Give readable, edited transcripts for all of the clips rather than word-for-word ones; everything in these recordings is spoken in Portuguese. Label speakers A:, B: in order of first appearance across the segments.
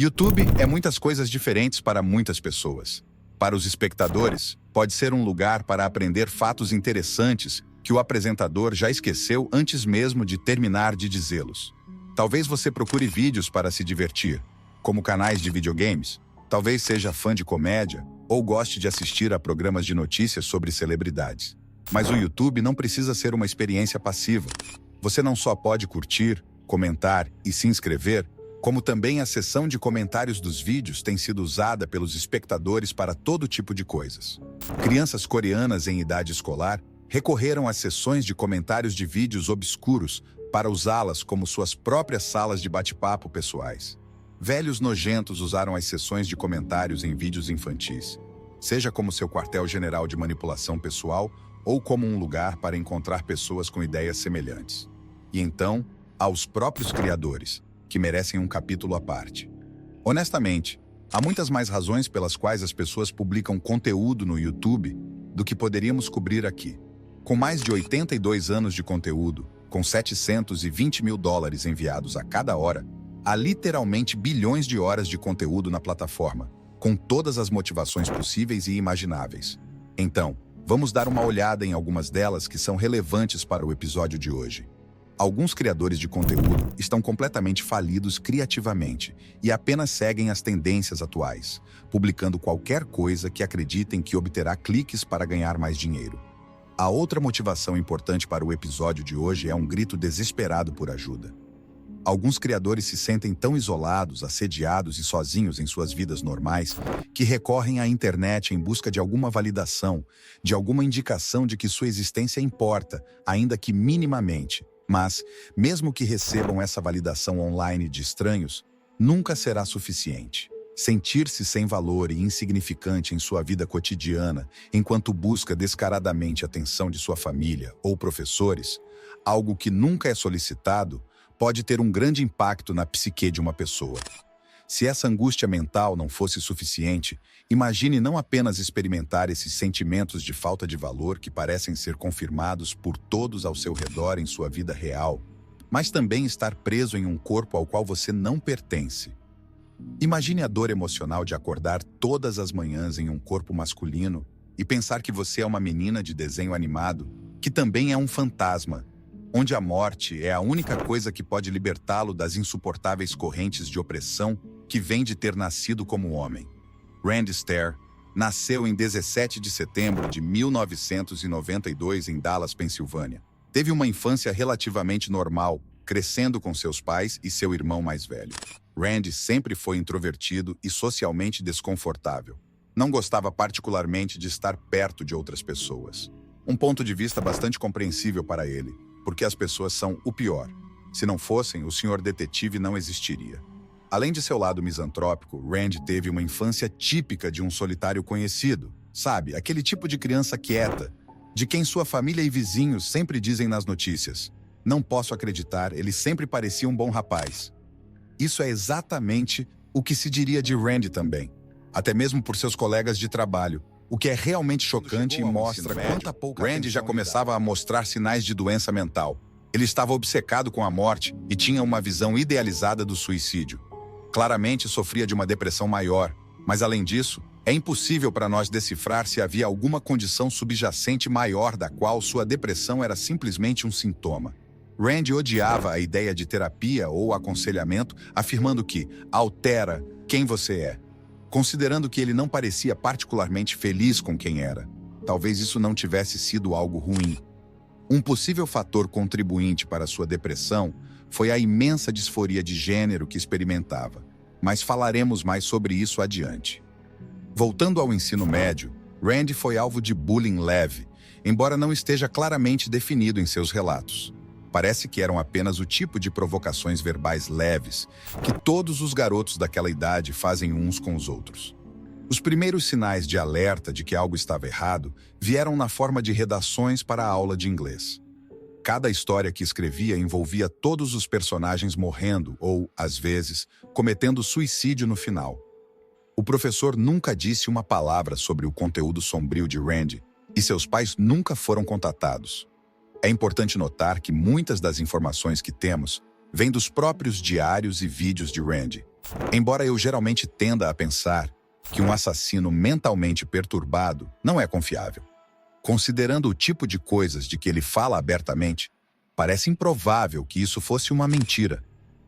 A: YouTube é muitas coisas diferentes para muitas pessoas. Para os espectadores, pode ser um lugar para aprender fatos interessantes que o apresentador já esqueceu antes mesmo de terminar de dizê-los. Talvez você procure vídeos para se divertir, como canais de videogames. Talvez seja fã de comédia ou goste de assistir a programas de notícias sobre celebridades. Mas o YouTube não precisa ser uma experiência passiva. Você não só pode curtir, comentar e se inscrever, como também a seção de comentários dos vídeos tem sido usada pelos espectadores para todo tipo de coisas. Crianças coreanas em idade escolar recorreram às sessões de comentários de vídeos obscuros para usá-las como suas próprias salas de bate-papo pessoais. Velhos nojentos usaram as sessões de comentários em vídeos infantis, seja como seu quartel-general de manipulação pessoal ou como um lugar para encontrar pessoas com ideias semelhantes. E então, aos próprios criadores, que merecem um capítulo à parte. Honestamente, há muitas mais razões pelas quais as pessoas publicam conteúdo no YouTube do que poderíamos cobrir aqui. Com mais de 82 anos de conteúdo, com 720 mil dólares enviados a cada hora, há literalmente bilhões de horas de conteúdo na plataforma, com todas as motivações possíveis e imagináveis. Então, vamos dar uma olhada em algumas delas que são relevantes para o episódio de hoje. Alguns criadores de conteúdo estão completamente falidos criativamente e apenas seguem as tendências atuais, publicando qualquer coisa que acreditem que obterá cliques para ganhar mais dinheiro. A outra motivação importante para o episódio de hoje é um grito desesperado por ajuda. Alguns criadores se sentem tão isolados, assediados e sozinhos em suas vidas normais que recorrem à internet em busca de alguma validação, de alguma indicação de que sua existência importa, ainda que minimamente. Mas, mesmo que recebam essa validação online de estranhos, nunca será suficiente. Sentir-se sem valor e insignificante em sua vida cotidiana, enquanto busca descaradamente a atenção de sua família ou professores, algo que nunca é solicitado, pode ter um grande impacto na psique de uma pessoa. Se essa angústia mental não fosse suficiente, imagine não apenas experimentar esses sentimentos de falta de valor que parecem ser confirmados por todos ao seu redor em sua vida real, mas também estar preso em um corpo ao qual você não pertence. Imagine a dor emocional de acordar todas as manhãs em um corpo masculino e pensar que você é uma menina de desenho animado, que também é um fantasma, onde a morte é a única coisa que pode libertá-lo das insuportáveis correntes de opressão que vem de ter nascido como homem. Randy Stair nasceu em 17 de setembro de 1992 em Dallas, Pensilvânia. Teve uma infância relativamente normal, crescendo com seus pais e seu irmão mais velho. Randy sempre foi introvertido e socialmente desconfortável. Não gostava particularmente de estar perto de outras pessoas. Um ponto de vista bastante compreensível para ele, porque as pessoas são o pior. Se não fossem, o Sr. Detetive não existiria. Além de seu lado misantrópico, Randy teve uma infância típica de um solitário conhecido. Sabe, aquele tipo de criança quieta, de quem sua família e vizinhos sempre dizem nas notícias: "Não posso acreditar, ele sempre parecia um bom rapaz." Isso é exatamente o que se diria de Randy também, até mesmo por seus colegas de trabalho, o que é realmente chocante e mostra quanta pouca Randy já começava a mostrar sinais de doença mental. Ele estava obcecado com a morte e tinha uma visão idealizada do suicídio. Claramente sofria de uma depressão maior, mas além disso, é impossível para nós decifrar se havia alguma condição subjacente maior da qual sua depressão era simplesmente um sintoma. Randy odiava a ideia de terapia ou aconselhamento, afirmando que altera quem você é, considerando que ele não parecia particularmente feliz com quem era. Talvez isso não tivesse sido algo ruim. Um possível fator contribuinte para sua depressão foi a imensa disforia de gênero que experimentava, mas falaremos mais sobre isso adiante. Voltando ao ensino médio, Randy foi alvo de bullying leve, embora não esteja claramente definido em seus relatos. Parece que eram apenas o tipo de provocações verbais leves que todos os garotos daquela idade fazem uns com os outros. Os primeiros sinais de alerta de que algo estava errado vieram na forma de redações para a aula de inglês. Cada história que escrevia envolvia todos os personagens morrendo ou, às vezes, cometendo suicídio no final. O professor nunca disse uma palavra sobre o conteúdo sombrio de Randy e seus pais nunca foram contatados. É importante notar que muitas das informações que temos vêm dos próprios diários e vídeos de Randy. Embora eu geralmente tenda a pensar que um assassino mentalmente perturbado não é confiável, considerando o tipo de coisas de que ele fala abertamente, parece improvável que isso fosse uma mentira.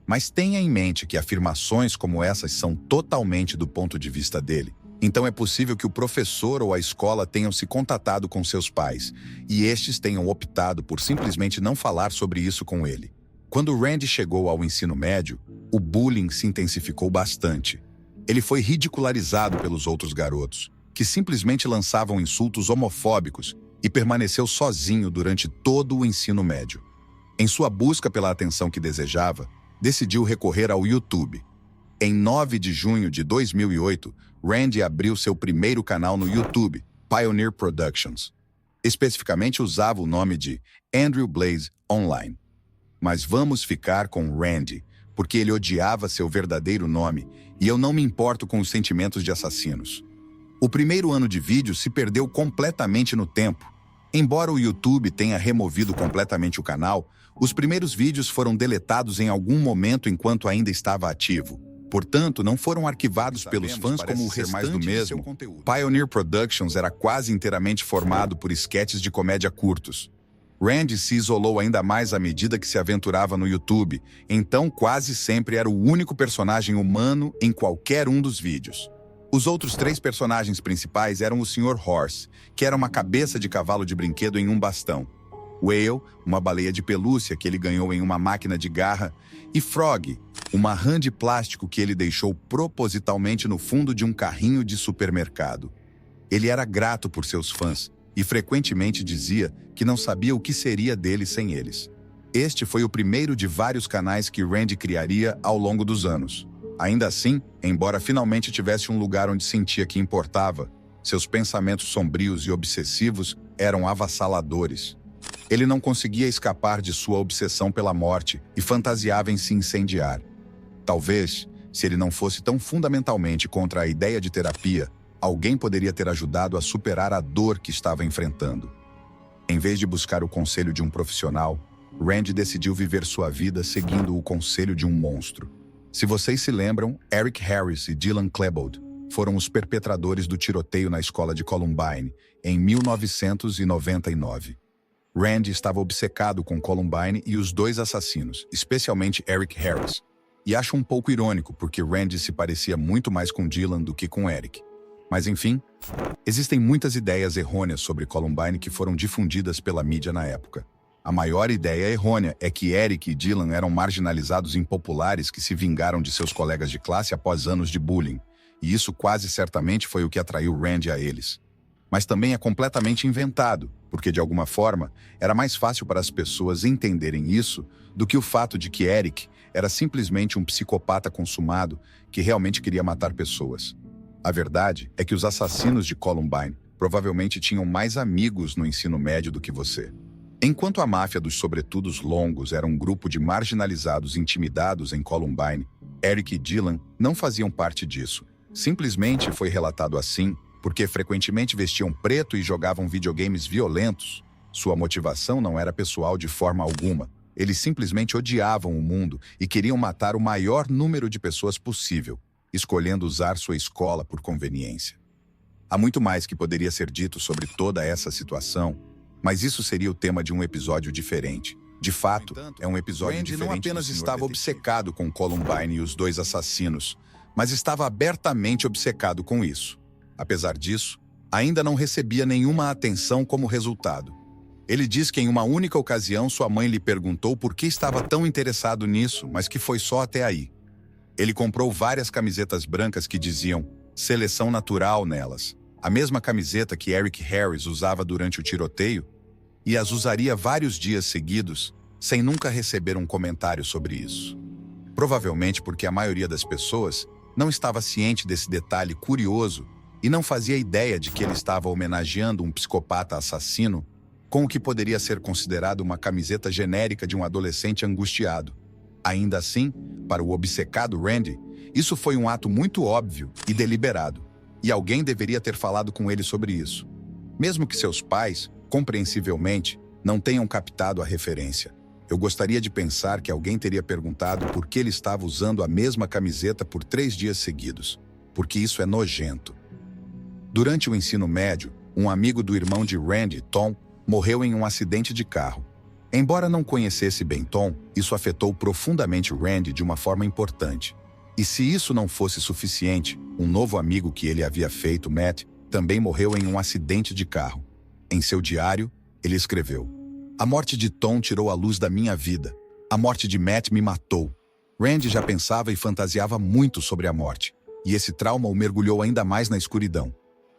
A: Mas tenha em mente que afirmações como essas são totalmente do ponto de vista dele. Então é possível que o professor ou a escola tenham se contatado com seus pais e estes tenham optado por simplesmente não falar sobre isso com ele. Quando Randy chegou ao ensino médio, o bullying se intensificou bastante. Ele foi ridicularizado pelos outros garotos, que simplesmente lançavam insultos homofóbicos, e permaneceu sozinho durante todo o ensino médio. Em sua busca pela atenção que desejava, decidiu recorrer ao YouTube. Em 9 de junho de 2008, Randy abriu seu primeiro canal no YouTube, Pioneer Productions. Especificamente usava o nome de Andrew Blaze Online. Mas vamos ficar com Randy, porque ele odiava seu verdadeiro nome e eu não me importo com os sentimentos de assassinos. O primeiro ano de vídeo se perdeu completamente no tempo. Embora o YouTube tenha removido completamente o canal, os primeiros vídeos foram deletados em algum momento enquanto ainda estava ativo. Portanto, não foram arquivados pelos fãs como o restante do mesmo. Pioneer Productions era quase inteiramente formado por esquetes de comédia curtos. Randy se isolou ainda mais à medida que se aventurava no YouTube, então quase sempre era o único personagem humano em qualquer um dos vídeos. Os outros 3 personagens principais eram o Sr. Horse, que era uma cabeça de cavalo de brinquedo em um bastão, Whale, uma baleia de pelúcia que ele ganhou em uma máquina de garra, e Frog, uma rã de plástico que ele deixou propositalmente no fundo de um carrinho de supermercado. Ele era grato por seus fãs e frequentemente dizia que não sabia o que seria dele sem eles. Este foi o primeiro de vários canais que Randy criaria ao longo dos anos. Ainda assim, embora finalmente tivesse um lugar onde sentia que importava, seus pensamentos sombrios e obsessivos eram avassaladores. Ele não conseguia escapar de sua obsessão pela morte e fantasiava em se incendiar. Talvez, se ele não fosse tão fundamentalmente contra a ideia de terapia, alguém poderia ter ajudado a superar a dor que estava enfrentando. Em vez de buscar o conselho de um profissional, Randy decidiu viver sua vida seguindo o conselho de um monstro. Se vocês se lembram, Eric Harris e Dylan Klebold foram os perpetradores do tiroteio na escola de Columbine em 1999. Randy estava obcecado com Columbine e os 2 assassinos, especialmente Eric Harris. E acho um pouco irônico porque Randy se parecia muito mais com Dylan do que com Eric. Mas enfim, existem muitas ideias errôneas sobre Columbine que foram difundidas pela mídia na época. A maior ideia errônea é que Eric e Dylan eram marginalizados impopulares que se vingaram de seus colegas de classe após anos de bullying, e isso quase certamente foi o que atraiu Randy a eles. Mas também é completamente inventado, porque de alguma forma era mais fácil para as pessoas entenderem isso do que o fato de que Eric era simplesmente um psicopata consumado que realmente queria matar pessoas. A verdade é que os assassinos de Columbine provavelmente tinham mais amigos no ensino médio do que você. Enquanto a máfia dos sobretudos longos era um grupo de marginalizados intimidados em Columbine, Eric e Dylan não faziam parte disso. Simplesmente foi relatado assim porque frequentemente vestiam preto e jogavam videogames violentos. Sua motivação não era pessoal de forma alguma. Eles simplesmente odiavam o mundo e queriam matar o maior número de pessoas possível, escolhendo usar sua escola por conveniência. Há muito mais que poderia ser dito sobre toda essa situação, mas isso seria o tema de um episódio diferente. De fato, é um episódio Randy diferente. Não apenas estava obcecado com Columbine e os 2 assassinos, mas estava abertamente obcecado com isso. Apesar disso, ainda não recebia nenhuma atenção como resultado. Ele diz que em uma única ocasião sua mãe lhe perguntou por que estava tão interessado nisso, mas que foi só até aí. Ele comprou várias camisetas brancas que diziam "Seleção Natural" nelas, a mesma camiseta que Eric Harris usava durante o tiroteio, e as usaria vários dias seguidos, sem nunca receber um comentário sobre isso. Provavelmente porque a maioria das pessoas não estava ciente desse detalhe curioso e não fazia ideia de que ele estava homenageando um psicopata assassino com o que poderia ser considerado uma camiseta genérica de um adolescente angustiado. Ainda assim, para o obcecado Randy, isso foi um ato muito óbvio e deliberado, e alguém deveria ter falado com ele sobre isso. Mesmo que seus pais, compreensivelmente, não tenham captado a referência. Eu gostaria de pensar que alguém teria perguntado por que ele estava usando a mesma camiseta por 3 dias seguidos, porque isso é nojento. Durante o ensino médio, um amigo do irmão de Randy, Tom, morreu em um acidente de carro. Embora não conhecesse bem Tom, isso afetou profundamente Randy de uma forma importante. E se isso não fosse suficiente, um novo amigo que ele havia feito, Matt, também morreu em um acidente de carro. Em seu diário, ele escreveu: "A morte de Tom tirou a luz da minha vida. A morte de Matt me matou." Randy já pensava e fantasiava muito sobre a morte, e esse trauma o mergulhou ainda mais na escuridão.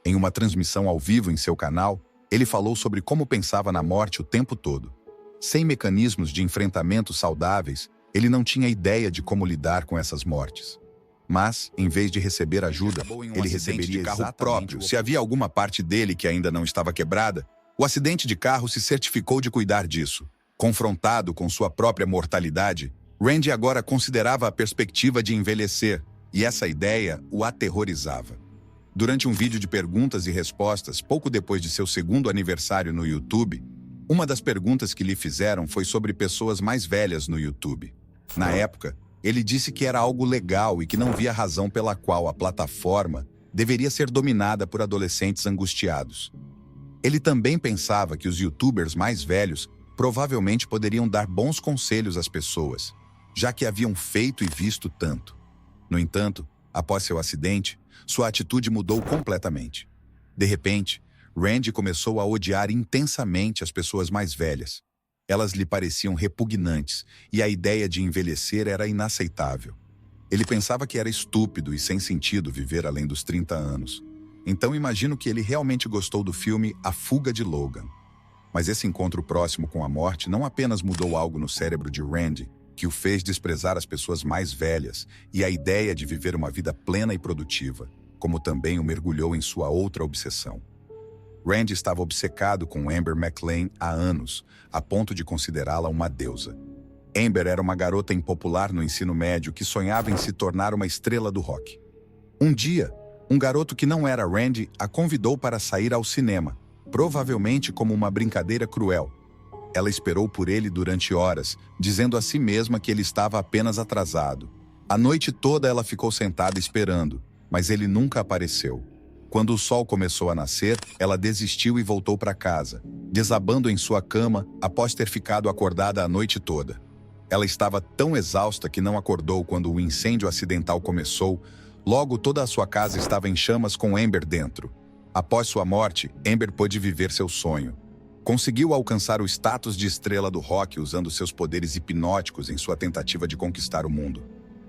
A: Em uma transmissão ao vivo em seu canal, ele falou sobre como pensava na morte o tempo todo. Sem mecanismos de enfrentamento saudáveis, ele não tinha ideia de como lidar com essas mortes. Mas, em vez de receber ajuda, ele receberia de carro próprio. Se havia alguma parte dele que ainda não estava quebrada, o acidente de carro se certificou de cuidar disso. Confrontado com sua própria mortalidade, Randy agora considerava a perspectiva de envelhecer, e essa ideia o aterrorizava. Durante um vídeo de perguntas e respostas, pouco depois de seu segundo aniversário no YouTube, uma das perguntas que lhe fizeram foi sobre pessoas mais velhas no YouTube. Na época, ele disse que era algo legal e que não via razão pela qual a plataforma deveria ser dominada por adolescentes angustiados. Ele também pensava que os YouTubers mais velhos provavelmente poderiam dar bons conselhos às pessoas, já que haviam feito e visto tanto. No entanto, após seu acidente, sua atitude mudou completamente. De repente, Randy começou a odiar intensamente as pessoas mais velhas. Elas lhe pareciam repugnantes e a ideia de envelhecer era inaceitável. Ele pensava que era estúpido e sem sentido viver além dos 30 anos. Então imagino que ele realmente gostou do filme A Fuga de Logan. Mas esse encontro próximo com a morte não apenas mudou algo no cérebro de Randy, que o fez desprezar as pessoas mais velhas e a ideia de viver uma vida plena e produtiva, como também o mergulhou em sua outra obsessão. Randy estava obcecado com Amber McLean há anos, a ponto de considerá-la uma deusa. Amber era uma garota impopular no ensino médio que sonhava em se tornar uma estrela do rock. Um dia, um garoto que não era Randy a convidou para sair ao cinema, provavelmente como uma brincadeira cruel. Ela esperou por ele durante horas, dizendo a si mesma que ele estava apenas atrasado. A noite toda ela ficou sentada esperando, mas ele nunca apareceu. Quando o sol começou a nascer, ela desistiu e voltou para casa, desabando em sua cama após ter ficado acordada a noite toda. Ela estava tão exausta que não acordou quando o incêndio acidental começou. Logo, toda a sua casa estava em chamas com Amber dentro. Após sua morte, Amber pôde viver seu sonho. Conseguiu alcançar o status de estrela do rock usando seus poderes hipnóticos em sua tentativa de conquistar o mundo.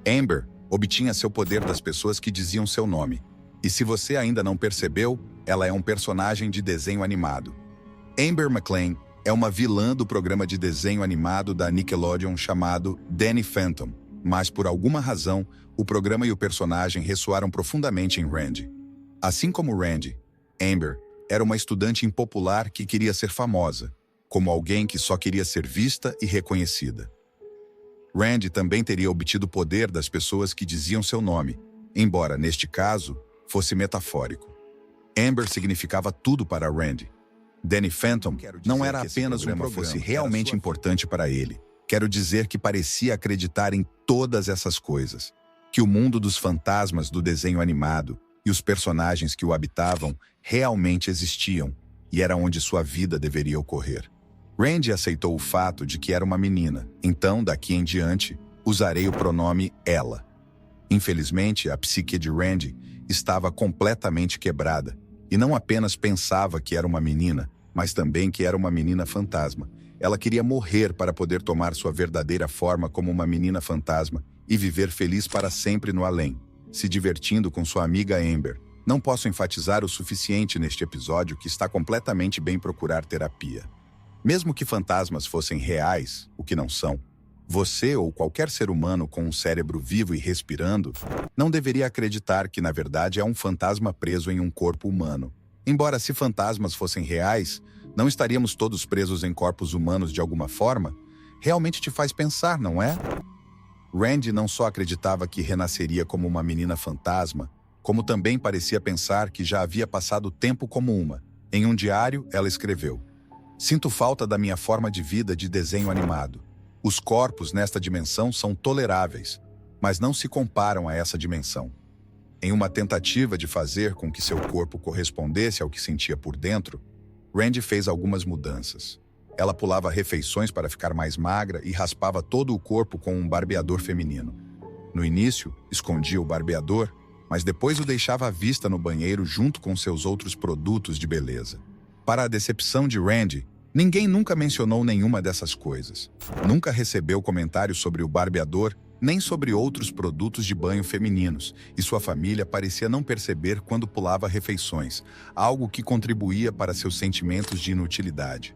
A: Amber obtinha seu poder das pessoas que diziam seu nome. E se você ainda não percebeu, ela é um personagem de desenho animado. Amber McLean é uma vilã do programa de desenho animado da Nickelodeon chamado Danny Phantom, mas por alguma razão, o programa e o personagem ressoaram profundamente em Randy. Assim como Randy, Amber era uma estudante impopular que queria ser famosa, como alguém que só queria ser vista e reconhecida. Randy também teria obtido poder das pessoas que diziam seu nome, embora, neste caso, fosse metafórico. Amber significava tudo para Randy. Danny Phantom não era apenas um programa fosse realmente importante para ele. Quero dizer que parecia acreditar em todas essas coisas. Que o mundo dos fantasmas do desenho animado e os personagens que o habitavam realmente existiam, e era onde sua vida deveria ocorrer. Randy aceitou o fato de que era uma menina, então, daqui em diante, usarei o pronome ela. Infelizmente, a psique de Randy estava completamente quebrada, e não apenas pensava que era uma menina, mas também que era uma menina fantasma. Ela queria morrer para poder tomar sua verdadeira forma como uma menina fantasma e viver feliz para sempre no além, se divertindo com sua amiga Amber. Não posso enfatizar o suficiente neste episódio que está completamente bem procurar terapia. Mesmo que fantasmas fossem reais, o que não são, você ou qualquer ser humano com um cérebro vivo e respirando não deveria acreditar que na verdade é um fantasma preso em um corpo humano. Embora se fantasmas fossem reais, não estaríamos todos presos em corpos humanos de alguma forma? Realmente te faz pensar, não é? Randy não só acreditava que renasceria como uma menina fantasma, como também parecia pensar que já havia passado tempo como uma. Em um diário, ela escreveu: "Sinto falta da minha forma de vida de desenho animado. Os corpos nesta dimensão são toleráveis, mas não se comparam a essa dimensão. Em uma tentativa de fazer com que seu corpo correspondesse ao que sentia por dentro, Randy fez algumas mudanças. Ela pulava refeições para ficar mais magra e raspava todo o corpo com um barbeador feminino. No início, escondia o barbeador, mas depois o deixava à vista no banheiro junto com seus outros produtos de beleza. Para a decepção de Randy, ninguém nunca mencionou nenhuma dessas coisas. Nunca recebeu comentários sobre o barbeador, nem sobre outros produtos de banho femininos, e sua família parecia não perceber quando pulava refeições, algo que contribuía para seus sentimentos de inutilidade.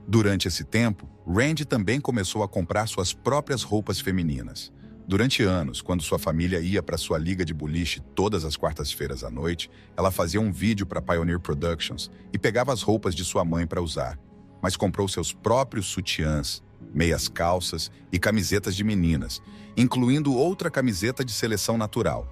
A: Durante esse tempo, Randy também começou a comprar suas próprias roupas femininas. Durante anos, quando sua família ia para sua liga de boliche todas as quartas-feiras à noite, ela fazia um vídeo para Pioneer Productions e pegava as roupas de sua mãe para usar, mas comprou seus próprios sutiãs, meias calças e camisetas de meninas, incluindo outra camiseta de seleção natural.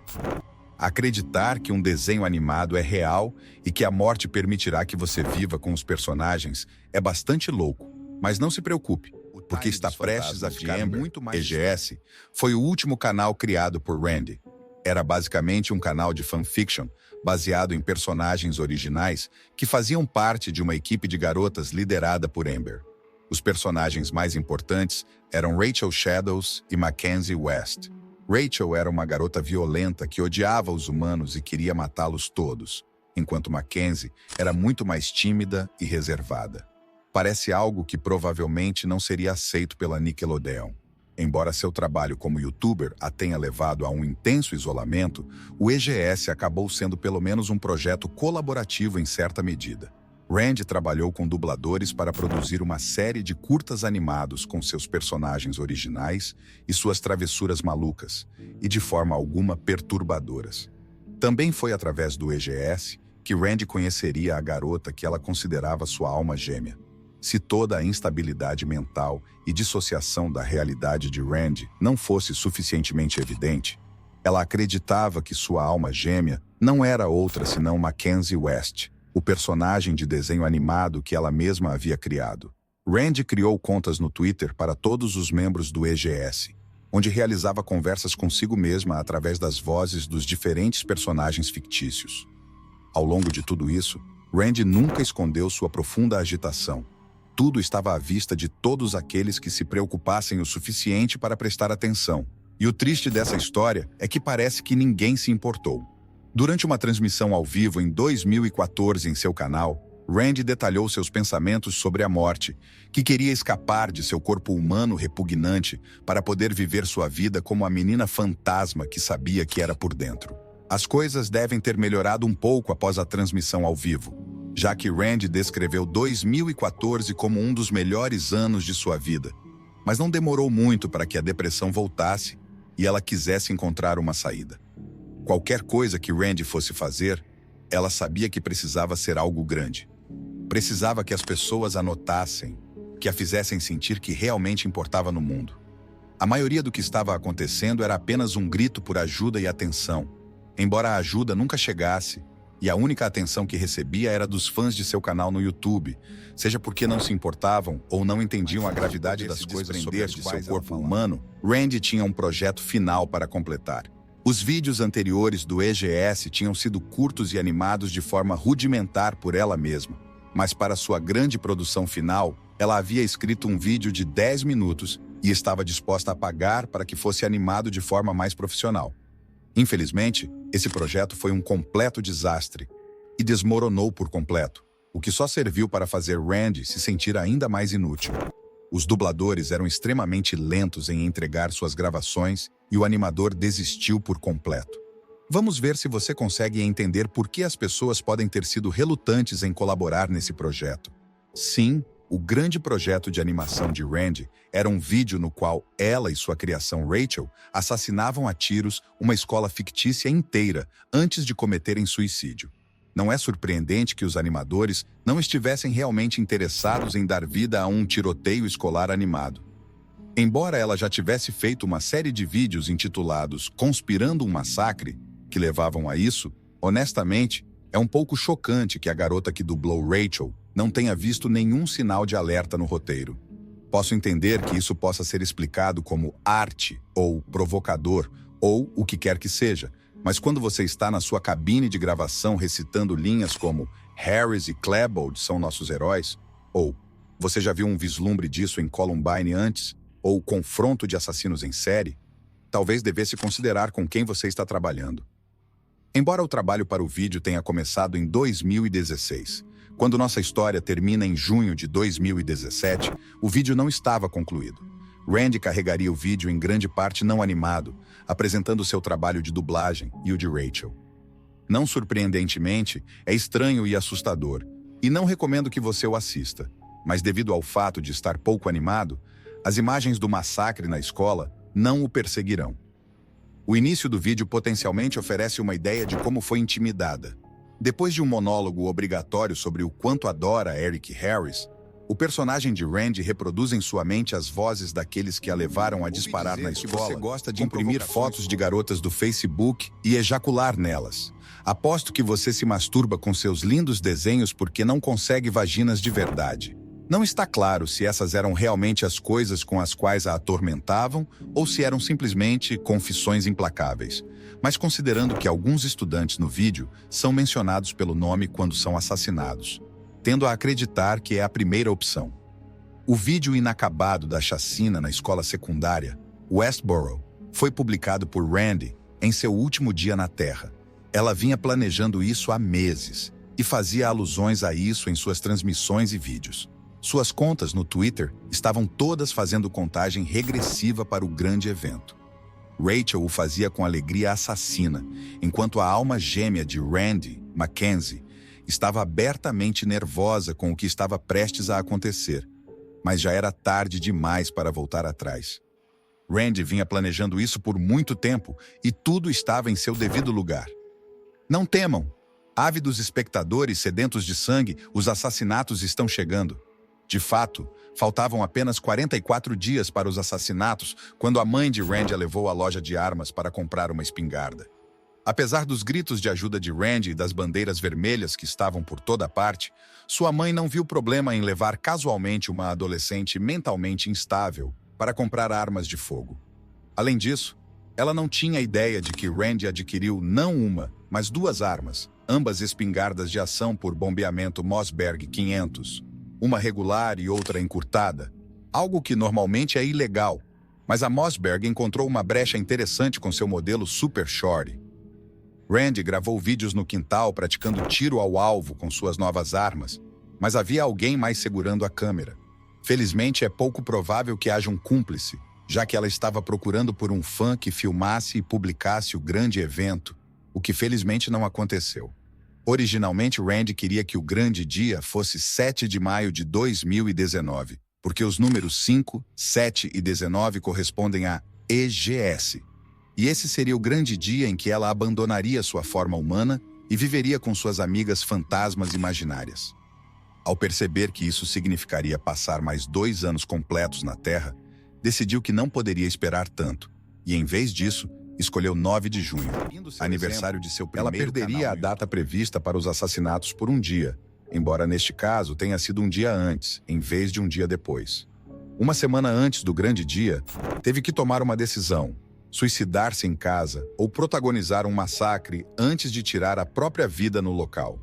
A: Acreditar que um desenho animado é real e que a morte permitirá que você viva com os personagens é bastante louco, mas não se preocupe, porque está prestes a ficar muito mais. EGS foi o último canal criado por Randy. Era basicamente um canal de fanfiction baseado em personagens originais que faziam parte de uma equipe de garotas liderada por Amber. Os personagens mais importantes eram Rachel Shadows e Mackenzie West. Rachel era uma garota violenta que odiava os humanos e queria matá-los todos, enquanto Mackenzie era muito mais tímida e reservada. Parece algo que provavelmente não seria aceito pela Nickelodeon. Embora seu trabalho como youtuber a tenha levado a um intenso isolamento, o EGS acabou sendo pelo menos um projeto colaborativo em certa medida. Randy trabalhou com dubladores para produzir uma série de curtas animados com seus personagens originais e suas travessuras malucas, e de forma alguma perturbadoras. Também foi através do EGS que Randy conheceria a garota que ela considerava sua alma gêmea. Se toda a instabilidade mental e dissociação da realidade de Randy não fosse suficientemente evidente, ela acreditava que sua alma gêmea não era outra senão Mackenzie West, o personagem de desenho animado que ela mesma havia criado. Randy criou contas no Twitter para todos os membros do EGS, onde realizava conversas consigo mesma através das vozes dos diferentes personagens fictícios. Ao longo de tudo isso, Randy nunca escondeu sua profunda agitação. Tudo estava à vista de todos aqueles que se preocupassem o suficiente para prestar atenção. E o triste dessa história é que parece que ninguém se importou. Durante uma transmissão ao vivo em 2014 em seu canal, Randy detalhou seus pensamentos sobre a morte, que queria escapar de seu corpo humano repugnante para poder viver sua vida como a menina fantasma que sabia que era por dentro. As coisas devem ter melhorado um pouco após a transmissão ao vivo, já que Randy descreveu 2014 como um dos melhores anos de sua vida. Mas não demorou muito para que a depressão voltasse e ela quisesse encontrar uma saída. Qualquer coisa que Randy fosse fazer, ela sabia que precisava ser algo grande. Precisava que as pessoas a notassem, que a fizessem sentir que realmente importava no mundo. A maioria do que estava acontecendo era apenas um grito por ajuda e atenção, embora a ajuda nunca chegasse, e a única atenção que recebia era dos fãs de seu canal no YouTube, seja porque não se importavam ou não entendiam a gravidade das coisas sobre as quais seu corpo humano. Randy tinha um projeto final para completar. Os vídeos anteriores do EGS tinham sido curtos e animados de forma rudimentar por ela mesma, mas para sua grande produção final, ela havia escrito um vídeo de 10 minutos e estava disposta a pagar para que fosse animado de forma mais profissional. Infelizmente, esse projeto foi um completo desastre e desmoronou por completo, o que só serviu para fazer Randy se sentir ainda mais inútil. Os dubladores eram extremamente lentos em entregar suas gravações e o animador desistiu por completo. Vamos ver se você consegue entender por que as pessoas podem ter sido relutantes em colaborar nesse projeto. Sim, o grande projeto de animação de Randy era um vídeo no qual ela e sua criação Rachel assassinavam a tiros uma escola fictícia inteira antes de cometerem suicídio. Não é surpreendente que os animadores não estivessem realmente interessados em dar vida a um tiroteio escolar animado. Embora ela já tivesse feito uma série de vídeos intitulados Conspirando um Massacre, que levavam a isso, honestamente, é um pouco chocante que a garota que dublou Rachel não tenha visto nenhum sinal de alerta no roteiro. Posso entender que isso possa ser explicado como arte ou provocador ou o que quer que seja, mas quando você está na sua cabine de gravação recitando linhas como Harris e Klebold são nossos heróis, ou você já viu um vislumbre disso em Columbine antes, ou confronto de assassinos em série, talvez devesse considerar com quem você está trabalhando. Embora o trabalho para o vídeo tenha começado em 2016, quando nossa história termina em junho de 2017, o vídeo não estava concluído. Randy carregaria o vídeo em grande parte não animado, apresentando seu trabalho de dublagem e o de Rachel. Não surpreendentemente, é estranho e assustador, e não recomendo que você o assista, mas devido ao fato de estar pouco animado, as imagens do massacre na escola não o perseguirão. O início do vídeo potencialmente oferece uma ideia de como foi intimidada. Depois de um monólogo obrigatório sobre o quanto adora Eric Harris, o personagem de Randy reproduz em sua mente as vozes daqueles que a levaram a disparar na escola. Você gosta de imprimir fotos de garotas do Facebook e ejacular nelas. Aposto que você se masturba com seus lindos desenhos porque não consegue vaginas de verdade. Não está claro se essas eram realmente as coisas com as quais a atormentavam ou se eram simplesmente confissões implacáveis. Mas considerando que alguns estudantes no vídeo são mencionados pelo nome quando são assassinados, tendo a acreditar que é a primeira opção. O vídeo inacabado da chacina na escola secundária, Westboro, foi publicado por Randy em seu último dia na Terra. Ela vinha planejando isso há meses e fazia alusões a isso em suas transmissões e vídeos. Suas contas no Twitter estavam todas fazendo contagem regressiva para o grande evento. Rachel o fazia com alegria assassina, enquanto a alma gêmea de Randy, Mackenzie, estava abertamente nervosa com o que estava prestes a acontecer, mas já era tarde demais para voltar atrás. Randy vinha planejando isso por muito tempo e tudo estava em seu devido lugar. Não temam! Ávidos espectadores sedentos de sangue, os assassinatos estão chegando. De fato, faltavam apenas 44 dias para os assassinatos quando a mãe de Randy a levou à loja de armas para comprar uma espingarda. Apesar dos gritos de ajuda de Randy e das bandeiras vermelhas que estavam por toda parte, sua mãe não viu problema em levar casualmente uma adolescente mentalmente instável para comprar armas de fogo. Além disso, ela não tinha ideia de que Randy adquiriu não uma, mas duas armas, ambas espingardas de ação por bombeamento Mossberg 500, uma regular e outra encurtada, algo que normalmente é ilegal, mas a Mossberg encontrou uma brecha interessante com seu modelo Super Shorty. Randy gravou vídeos no quintal praticando tiro ao alvo com suas novas armas, mas havia alguém mais segurando a câmera. Felizmente, é pouco provável que haja um cúmplice, já que ela estava procurando por um fã que filmasse e publicasse o grande evento, o que felizmente não aconteceu. Originalmente, Randy queria que o grande dia fosse 7 de maio de 2019, porque os números 5, 7 e 19 correspondem a EGS. E esse seria o grande dia em que ela abandonaria sua forma humana e viveria com suas amigas fantasmas imaginárias. Ao perceber que isso significaria passar mais 2 anos completos na Terra, decidiu que não poderia esperar tanto, e em vez disso, escolheu 9 de junho, aniversário de seu primeiro canal. Ela perderia a data prevista para os assassinatos por um dia, embora neste caso tenha sido um dia antes, em vez de um dia depois. Uma semana antes do grande dia, teve que tomar uma decisão: suicidar-se em casa ou protagonizar um massacre antes de tirar a própria vida no local.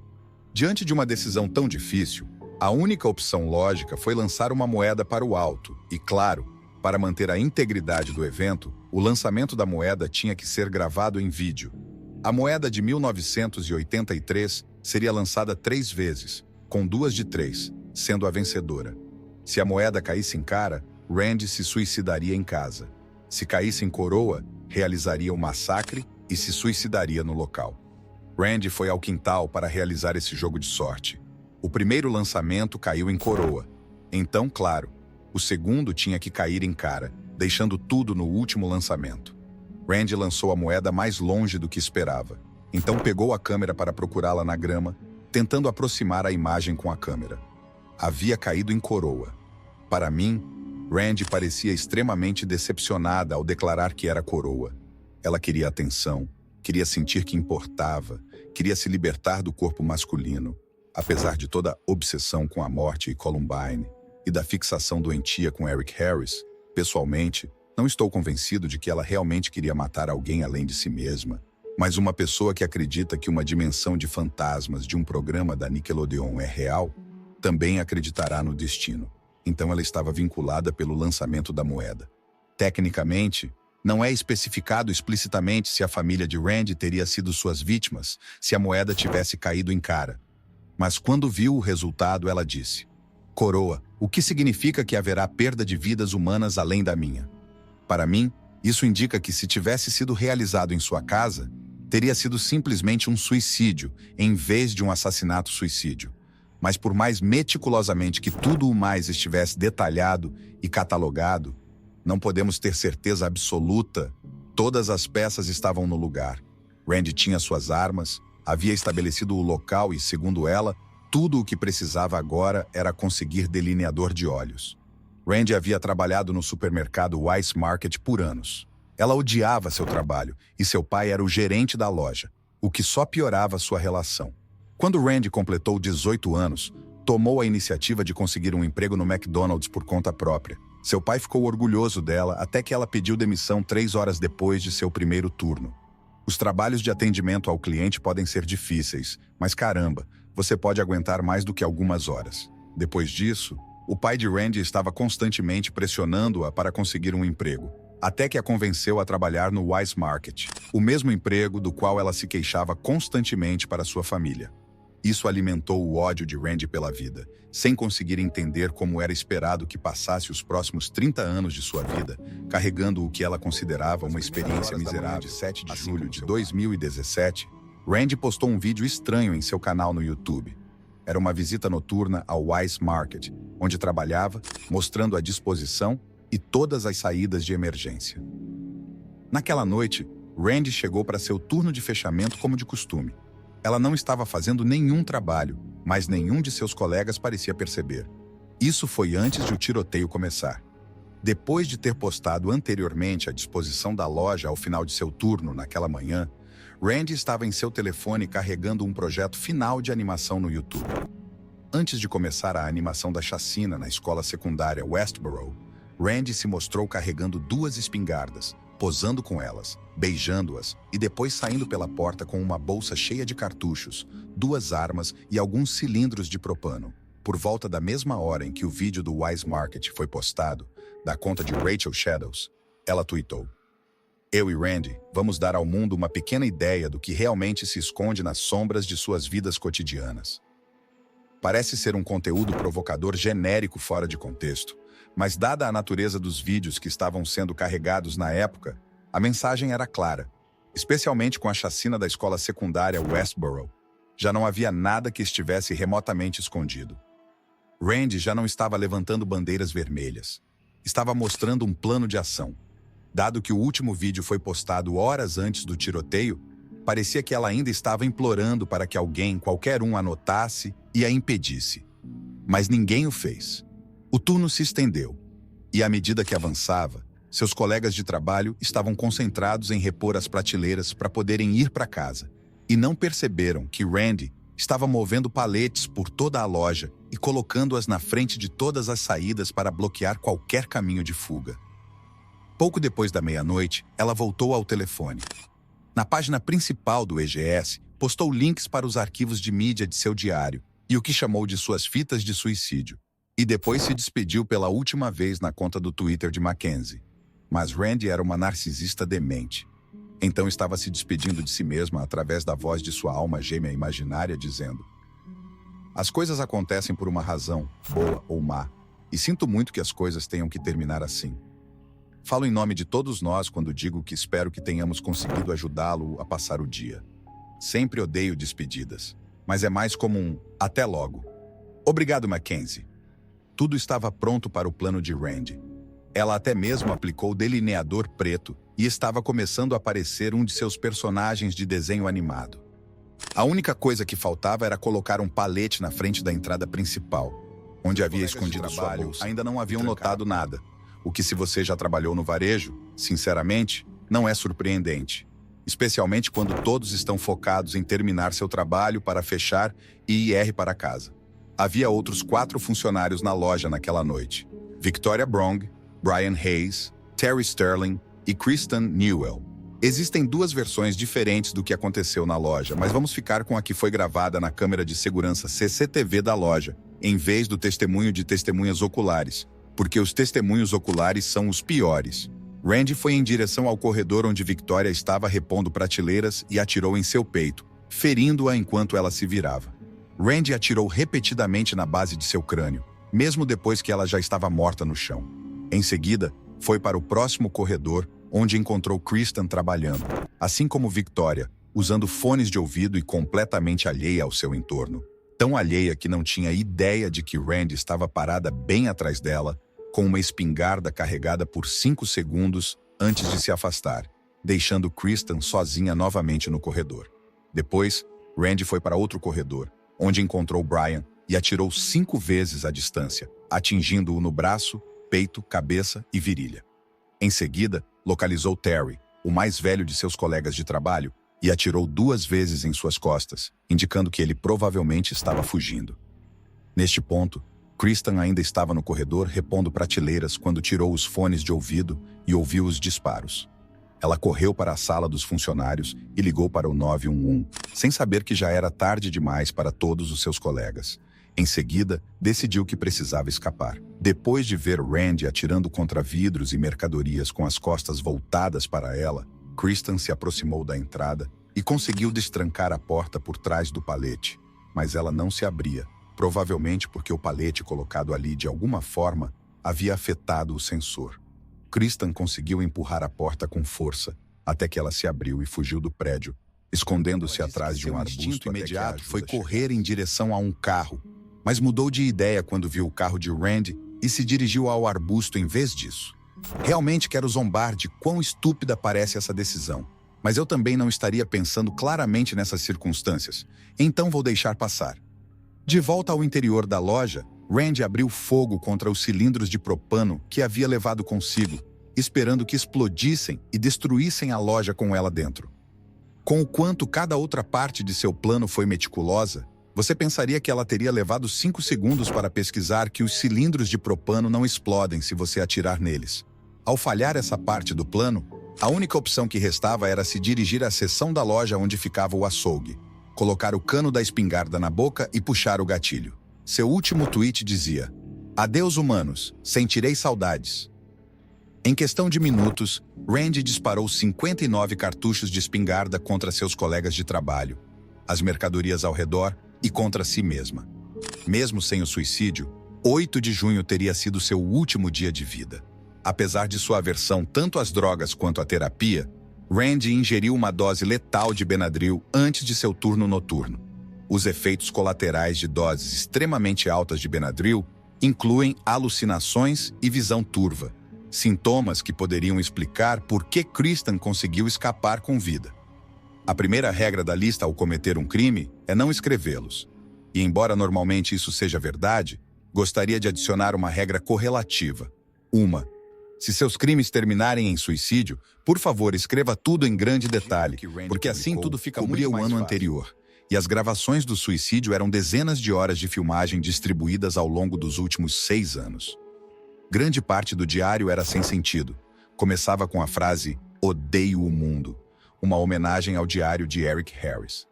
A: Diante de uma decisão tão difícil, a única opção lógica foi lançar uma moeda para o alto e, claro, para manter a integridade do evento, o lançamento da moeda tinha que ser gravado em vídeo. A moeda de 1983 seria lançada 3 vezes, com 2 de 3, sendo a vencedora. Se a moeda caísse em cara, Randy se suicidaria em casa. Se caísse em coroa, realizaria o massacre e se suicidaria no local. Randy foi ao quintal para realizar esse jogo de sorte. O primeiro lançamento caiu em coroa. Então, claro, o segundo tinha que cair em cara, deixando tudo no último lançamento. Randy lançou a moeda mais longe do que esperava. Então pegou a câmera para procurá-la na grama, tentando aproximar a imagem com a câmera. Havia caído em coroa. Para mim, Randy parecia extremamente decepcionada ao declarar que era coroa. Ela queria atenção, queria sentir que importava, queria se libertar do corpo masculino, apesar de toda a obsessão com a morte e Columbine. e da fixação doentia com Eric Harris, pessoalmente, não estou convencido de que ela realmente queria matar alguém além de si mesma, mas uma pessoa que acredita que uma dimensão de fantasmas de um programa da Nickelodeon é real, também acreditará no destino. Então ela estava vinculada pelo lançamento da moeda. Tecnicamente, não é especificado explicitamente se a família de Randy teria sido suas vítimas se a moeda tivesse caído em cara. Mas quando viu o resultado, ela disse: "Coroa, o que significa que haverá perda de vidas humanas além da minha? Para mim, isso indica que se tivesse sido realizado em sua casa, teria sido simplesmente um suicídio, em vez de um assassinato-suicídio. Mas por mais meticulosamente que tudo o mais estivesse detalhado e catalogado, não podemos ter certeza absoluta. Todas as peças estavam no lugar. Randy tinha suas armas, havia estabelecido o local e, segundo ela, tudo o que precisava agora era conseguir delineador de olhos. Randy havia trabalhado no supermercado Weis Market por anos. Ela odiava seu trabalho e seu pai era o gerente da loja, o que só piorava sua relação. Quando Randy completou 18 anos, tomou a iniciativa de conseguir um emprego no McDonald's por conta própria. Seu pai ficou orgulhoso dela até que ela pediu demissão 3 horas depois de seu primeiro turno. Os trabalhos de atendimento ao cliente podem ser difíceis, mas caramba, você pode aguentar mais do que algumas horas. Depois disso, o pai de Randy estava constantemente pressionando-a para conseguir um emprego, até que a convenceu a trabalhar no Weis Market, o mesmo emprego do qual ela se queixava constantemente para sua família. Isso alimentou o ódio de Randy pela vida, sem conseguir entender como era esperado que passasse os próximos 30 anos de sua vida, carregando o que ela considerava uma experiência miserável. De 7 de julho de 2017, Randy postou um vídeo estranho em seu canal no YouTube. Era uma visita noturna ao Weis Market, onde trabalhava, mostrando a disposição e todas as saídas de emergência. Naquela noite, Randy chegou para seu turno de fechamento como de costume. Ela não estava fazendo nenhum trabalho, mas nenhum de seus colegas parecia perceber. Isso foi antes de o tiroteio começar. Depois de ter postado anteriormente a disposição da loja ao final de seu turno naquela manhã, Randy estava em seu telefone carregando um projeto final de animação no YouTube. Antes de começar a animação da chacina na escola secundária Westboro, Randy se mostrou carregando 2 espingardas, posando com elas, beijando-as e depois saindo pela porta com uma bolsa cheia de cartuchos, 2 armas e alguns cilindros de propano. Por volta da mesma hora em que o vídeo do Weis Market foi postado, da conta de Rachel Shadows, ela tuitou: "Eu e Randy vamos dar ao mundo uma pequena ideia do que realmente se esconde nas sombras de suas vidas cotidianas." Parece ser um conteúdo provocador genérico fora de contexto, mas dada a natureza dos vídeos que estavam sendo carregados na época, a mensagem era clara, especialmente com a chacina da escola secundária Westboro. Já não havia nada que estivesse remotamente escondido. Randy já não estava levantando bandeiras vermelhas. Estava mostrando um plano de ação. Dado que o último vídeo foi postado horas antes do tiroteio, parecia que ela ainda estava implorando para que alguém, qualquer um, anotasse e a impedisse. Mas ninguém o fez. O turno se estendeu, e à medida que avançava, seus colegas de trabalho estavam concentrados em repor as prateleiras para poderem ir para casa, e não perceberam que Randy estava movendo paletes por toda a loja e colocando-as na frente de todas as saídas para bloquear qualquer caminho de fuga. Pouco depois da meia-noite, ela voltou ao telefone. Na página principal do EGS, postou links para os arquivos de mídia de seu diário e o que chamou de suas fitas de suicídio. E depois se despediu pela última vez na conta do Twitter de Mackenzie. Mas Randy era uma narcisista demente. Então estava se despedindo de si mesma através da voz de sua alma gêmea imaginária, dizendo: "As coisas acontecem por uma razão, boa ou má, e sinto muito que as coisas tenham que terminar assim. Falo em nome de todos nós quando digo que espero que tenhamos conseguido ajudá-lo a passar o dia. Sempre odeio despedidas, mas é mais como um até logo. Obrigado, Mackenzie." Tudo estava pronto para o plano de Randy. Ela até mesmo aplicou delineador preto e estava começando a aparecer um de seus personagens de desenho animado. A única coisa que faltava era colocar um palete na frente da entrada principal, onde havia escondido sua bolsa. Ainda não haviam notado nada, o que, se você já trabalhou no varejo, sinceramente, não é surpreendente. Especialmente quando todos estão focados em terminar seu trabalho para fechar e ir para casa. Havia outros 4 funcionários na loja naquela noite: Victoria Brong, Brian Hayes, Terry Sterling e Kristen Newell. Existem 2 versões diferentes do que aconteceu na loja, mas vamos ficar com a que foi gravada na câmera de segurança CCTV da loja, em vez do testemunho de testemunhas oculares, porque os testemunhos oculares são os piores. Randy foi em direção ao corredor onde Victoria estava repondo prateleiras e atirou em seu peito, ferindo-a enquanto ela se virava. Randy atirou repetidamente na base de seu crânio, mesmo depois que ela já estava morta no chão. Em seguida, foi para o próximo corredor, onde encontrou Kristen trabalhando, assim como Victoria, usando fones de ouvido e completamente alheia ao seu entorno. Tão alheia que não tinha ideia de que Randy estava parada bem atrás dela, com uma espingarda carregada por 5 segundos antes de se afastar, deixando Kristen sozinha novamente no corredor. Depois, Randy foi para outro corredor, onde encontrou Brian e atirou 5 vezes à distância, atingindo-o no braço, peito, cabeça e virilha. Em seguida, localizou Terry, o mais velho de seus colegas de trabalho, e atirou 2 vezes em suas costas, indicando que ele provavelmente estava fugindo. Neste ponto, Kristen ainda estava no corredor repondo prateleiras quando tirou os fones de ouvido e ouviu os disparos. Ela correu para a sala dos funcionários e ligou para o 911, sem saber que já era tarde demais para todos os seus colegas. Em seguida, decidiu que precisava escapar. Depois de ver Randy atirando contra vidros e mercadorias com as costas voltadas para ela, Kristen se aproximou da entrada e conseguiu destrancar a porta por trás do palete, mas ela não se abria, provavelmente porque o palete colocado ali de alguma forma havia afetado o sensor. Kristen conseguiu empurrar a porta com força, até que ela se abriu e fugiu do prédio, escondendo-se atrás de um arbusto. O instinto imediato foi correr em direção a um carro, mas mudou de ideia quando viu o carro de Randy e se dirigiu ao arbusto em vez disso. Realmente quero zombar de quão estúpida parece essa decisão, mas eu também não estaria pensando claramente nessas circunstâncias, então vou deixar passar. De volta ao interior da loja, Randy abriu fogo contra os cilindros de propano que havia levado consigo, esperando que explodissem e destruíssem a loja com ela dentro. Com o quanto cada outra parte de seu plano foi meticulosa, você pensaria que ela teria levado 5 segundos para pesquisar que os cilindros de propano não explodem se você atirar neles. Ao falhar essa parte do plano, a única opção que restava era se dirigir à seção da loja onde ficava o açougue, colocar o cano da espingarda na boca e puxar o gatilho. Seu último tweet dizia: "Adeus humanos, sentirei saudades." Em questão de minutos, Randy disparou 59 cartuchos de espingarda contra seus colegas de trabalho, as mercadorias ao redor e contra si mesma. Mesmo sem o suicídio, 8 de junho teria sido seu último dia de vida. Apesar de sua aversão tanto às drogas quanto à terapia, Randy ingeriu uma dose letal de Benadryl antes de seu turno noturno. Os efeitos colaterais de doses extremamente altas de Benadryl incluem alucinações e visão turva, sintomas que poderiam explicar por que Kristen conseguiu escapar com vida. A primeira regra da lista ao cometer um crime é não escrevê-los. E embora normalmente isso seja verdade, gostaria de adicionar uma regra correlativa. Se seus crimes terminarem em suicídio, por favor, escreva tudo em grande detalhe, porque assim tudo fica muito mais fácil. O ano anterior, e as gravações do suicídio eram dezenas de horas de filmagem distribuídas ao longo dos últimos 6 anos. Grande parte do diário era sem sentido. Começava com a frase "Odeio o mundo", uma homenagem ao diário de Eric Harris.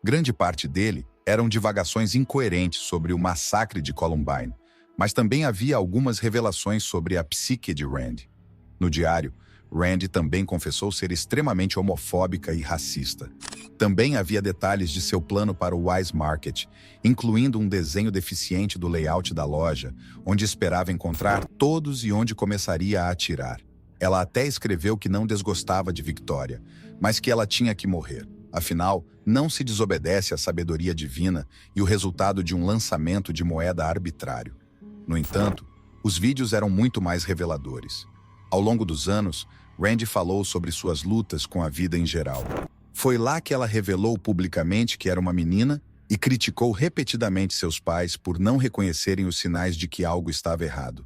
A: Grande parte dele eram divagações incoerentes sobre o massacre de Columbine, mas também havia algumas revelações sobre a psique de Randy. No diário, Randy também confessou ser extremamente homofóbica e racista. Também havia detalhes de seu plano para o Wise Market, incluindo um desenho deficiente do layout da loja, onde esperava encontrar todos e onde começaria a atirar. Ela até escreveu que não desgostava de Victoria, mas que ela tinha que morrer. Afinal, não se desobedece à sabedoria divina e o resultado de um lançamento de moeda arbitrário. No entanto, os vídeos eram muito mais reveladores. Ao longo dos anos, Randy falou sobre suas lutas com a vida em geral. Foi lá que ela revelou publicamente que era uma menina e criticou repetidamente seus pais por não reconhecerem os sinais de que algo estava errado.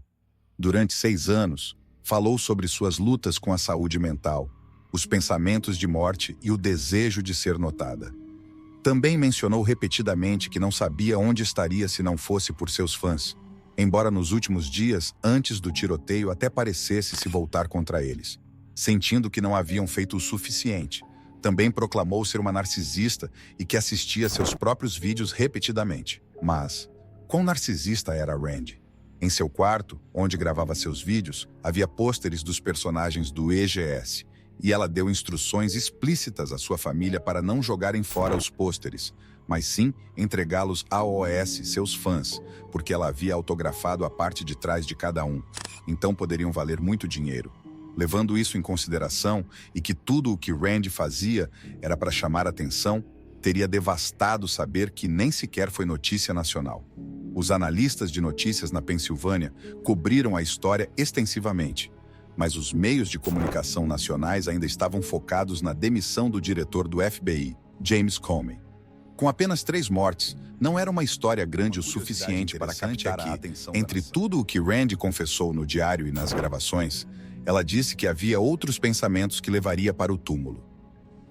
A: Durante 6 anos, falou sobre suas lutas com a saúde mental, os pensamentos de morte e o desejo de ser notada. Também mencionou repetidamente que não sabia onde estaria se não fosse por seus fãs, embora nos últimos dias, antes do tiroteio, até parecesse se voltar contra eles, sentindo que não haviam feito o suficiente. Também proclamou ser uma narcisista e que assistia seus próprios vídeos repetidamente. Mas, quão narcisista era Randy? Em seu quarto, onde gravava seus vídeos, havia pôsteres dos personagens do EGS, e ela deu instruções explícitas à sua família para não jogarem fora os pôsteres, mas sim entregá-los a OS, seus fãs, porque ela havia autografado a parte de trás de cada um. Então poderiam valer muito dinheiro. Levando isso em consideração e que tudo o que Randy fazia era para chamar atenção, teria devastado saber que nem sequer foi notícia nacional. Os analistas de notícias na Pensilvânia cobriram a história extensivamente, mas os meios de comunicação nacionais ainda estavam focados na demissão do diretor do FBI, James Comey. Com apenas 3 mortes, não era uma história grande o suficiente para captar a atenção. Entre tudo o que Randy confessou no diário e nas gravações, ela disse que havia outros pensamentos que levaria para o túmulo.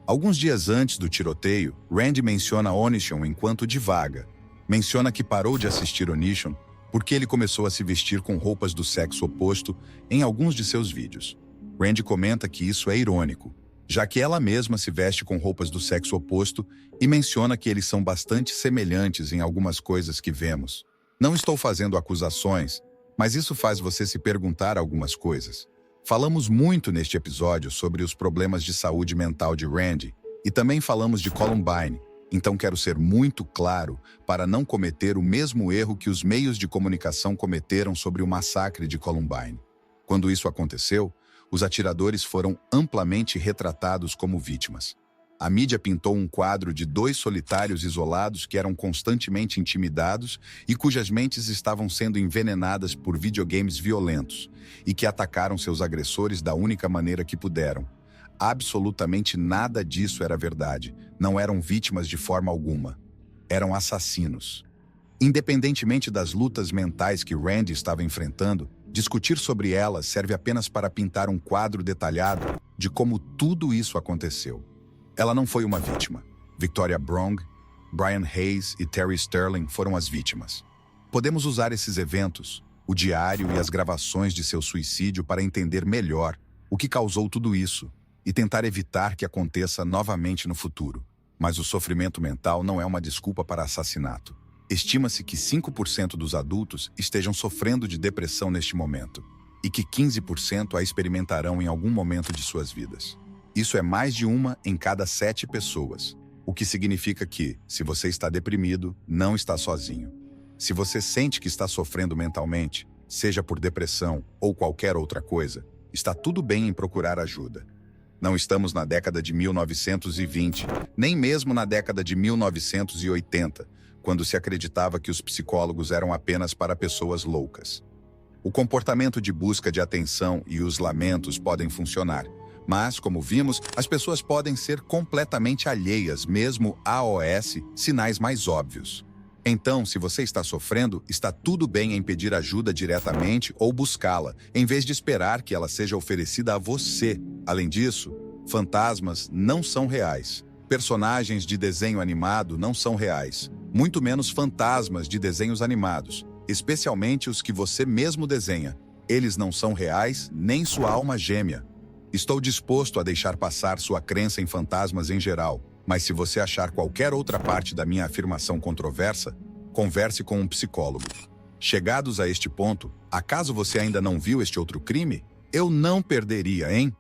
A: Alguns dias antes do tiroteio, Randy menciona Onision enquanto divaga. Menciona que parou de assistir Onision porque ele começou a se vestir com roupas do sexo oposto em alguns de seus vídeos. Randy comenta que isso é irônico, já que ela mesma se veste com roupas do sexo oposto e menciona que eles são bastante semelhantes em algumas coisas que vemos. Não estou fazendo acusações, mas isso faz você se perguntar algumas coisas. Falamos muito neste episódio sobre os problemas de saúde mental de Randy e também falamos de Columbine, então quero ser muito claro para não cometer o mesmo erro que os meios de comunicação cometeram sobre o massacre de Columbine. Quando isso aconteceu, os atiradores foram amplamente retratados como vítimas. A mídia pintou um quadro de 2 solitários isolados que eram constantemente intimidados e cujas mentes estavam sendo envenenadas por videogames violentos e que atacaram seus agressores da única maneira que puderam. Absolutamente nada disso era verdade. Não eram vítimas de forma alguma. Eram assassinos. Independentemente das lutas mentais que Randy estava enfrentando, discutir sobre elas serve apenas para pintar um quadro detalhado de como tudo isso aconteceu. Ela não foi uma vítima. Victoria Brong, Brian Hayes e Terry Sterling foram as vítimas. Podemos usar esses eventos, o diário e as gravações de seu suicídio para entender melhor o que causou tudo isso e tentar evitar que aconteça novamente no futuro. Mas o sofrimento mental não é uma desculpa para assassinato. Estima-se que 5% dos adultos estejam sofrendo de depressão neste momento e que 15% a experimentarão em algum momento de suas vidas. Isso é mais de 1 em cada 7 pessoas, o que significa que, se você está deprimido, não está sozinho. Se você sente que está sofrendo mentalmente, seja por depressão ou qualquer outra coisa, está tudo bem em procurar ajuda. Não estamos na década de 1920, nem mesmo na década de 1980, quando se acreditava que os psicólogos eram apenas para pessoas loucas. O comportamento de busca de atenção e os lamentos podem funcionar, mas, como vimos, as pessoas podem ser completamente alheias, mesmo a OS, sinais mais óbvios. Então, se você está sofrendo, está tudo bem em pedir ajuda diretamente ou buscá-la, em vez de esperar que ela seja oferecida a você. Além disso, fantasmas não são reais. Personagens de desenho animado não são reais, muito menos fantasmas de desenhos animados, especialmente os que você mesmo desenha. Eles não são reais, nem sua alma gêmea. Estou disposto a deixar passar sua crença em fantasmas em geral, mas se você achar qualquer outra parte da minha afirmação controversa, converse com um psicólogo. Chegados a este ponto, acaso você ainda não viu este outro crime? Eu não perderia, hein?